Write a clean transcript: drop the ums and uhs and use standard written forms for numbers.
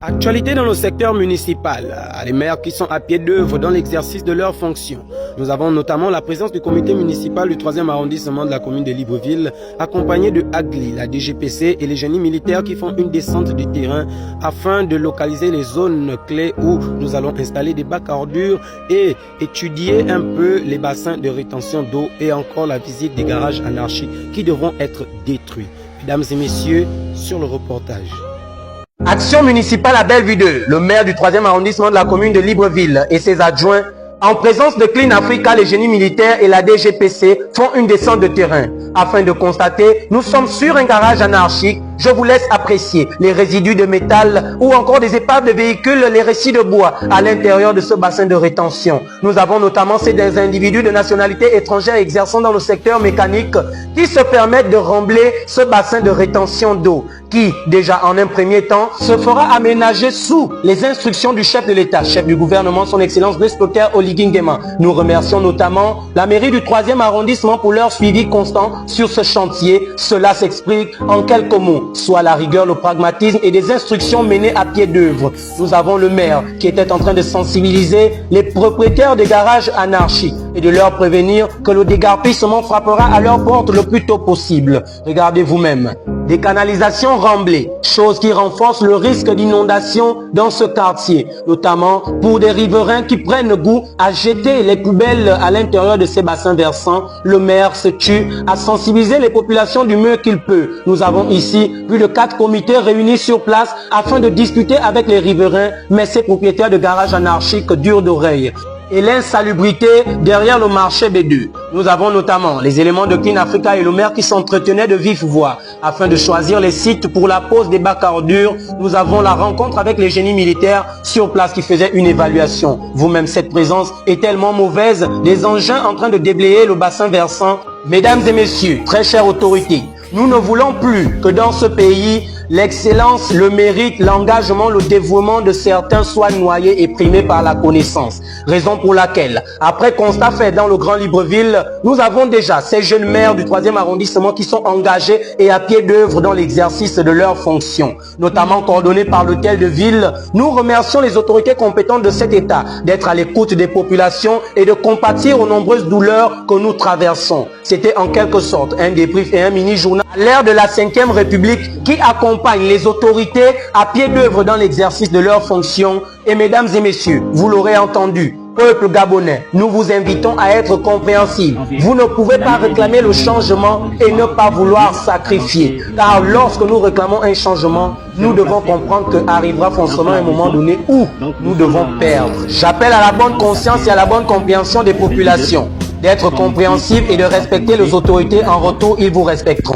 Actualité dans le secteur municipal, les maires qui sont à pied d'œuvre dans l'exercice de leurs fonctions. Nous avons notamment la présence du comité municipal du 3e arrondissement de la commune de Libreville, accompagné de AGLI, la DGPC et les génies militaires qui font une descente du terrain afin de localiser les zones clés où nous allons installer des bacs à ordures et étudier un peu les bassins de rétention d'eau et encore la visite des garages anarchiques qui devront être détruits. Mesdames et messieurs, sur le reportage. Action municipale à Bellevue 2, le maire du 3e arrondissement de la commune de Libreville et ses adjoints, en présence de Clean Africa, les génies militaires et la DGPC, font une descente de terrain. Afin de constater, nous sommes sur un garage anarchique. Je vous laisse apprécier les résidus de métal ou encore des épaves de véhicules, les récits de bois à l'intérieur de ce bassin de rétention. Nous avons notamment des individus de nationalité étrangère exerçant dans le secteur mécanique qui se permettent de rembler ce bassin de rétention d'eau qui, déjà en un premier temps, se fera aménager sous les instructions du chef de l'État, chef du gouvernement, son excellence Blaise Clotaire Oligui Nguema. Nous remercions notamment la mairie du 3e arrondissement pour leur suivi constant sur ce chantier. Cela s'explique en quelques mots, soit la rigueur, le pragmatisme et des instructions menées à pied d'œuvre. Nous avons le maire qui était en train de sensibiliser les propriétaires des garages anarchiques et de leur prévenir que le dégarpissement frappera à leur porte le plus tôt possible. Regardez vous-même. Des canalisations remblées, chose qui renforce le risque d'inondation dans ce quartier, notamment pour des riverains qui prennent goût à jeter les poubelles à l'intérieur de ces bassins versants. Le maire se tue à sensibiliser les populations du mieux qu'il peut. Nous avons ici plus de 4 comités réunis sur place afin de discuter avec les riverains, mais ces propriétaires de garages anarchiques durs d'oreille. Et l'insalubrité derrière le marché B2. Nous avons notamment les éléments de Clean Africa et le maire qui s'entretenaient de vive voix afin de choisir les sites pour la pose des bacs à ordures. Nous avons la rencontre avec les génies militaires sur place qui faisaient une évaluation. Vous-même, cette présence est tellement mauvaise, des engins en train de déblayer le bassin versant. Mesdames et messieurs, très chères autorités, nous ne voulons plus que dans ce pays, l'excellence, le mérite, l'engagement, le dévouement de certains soient noyés et primés par la connaissance. Raison pour laquelle, après constat fait dans le Grand Libreville, nous avons déjà ces jeunes maires du 3e arrondissement qui sont engagés et à pied d'œuvre dans l'exercice de leurs fonctions, notamment coordonnés par l'hôtel de ville. Nous remercions les autorités compétentes de cet État d'être à l'écoute des populations et de compatir aux nombreuses douleurs que nous traversons. C'était en quelque sorte un débrief et un mini-journal à l'ère de la 5e République qui accompagne les autorités à pied d'œuvre dans l'exercice de leurs fonctions. Et mesdames et messieurs, vous l'aurez entendu, peuple gabonais, nous vous invitons à être compréhensifs. Vous ne pouvez pas réclamer le changement et ne pas vouloir sacrifier. Car lorsque nous réclamons un changement, nous devons comprendre qu'arrivera forcément un moment donné où nous devons perdre. J'appelle à la bonne conscience et à la bonne compréhension des populations, d'être compréhensifs et de respecter les autorités. En retour, ils vous respecteront.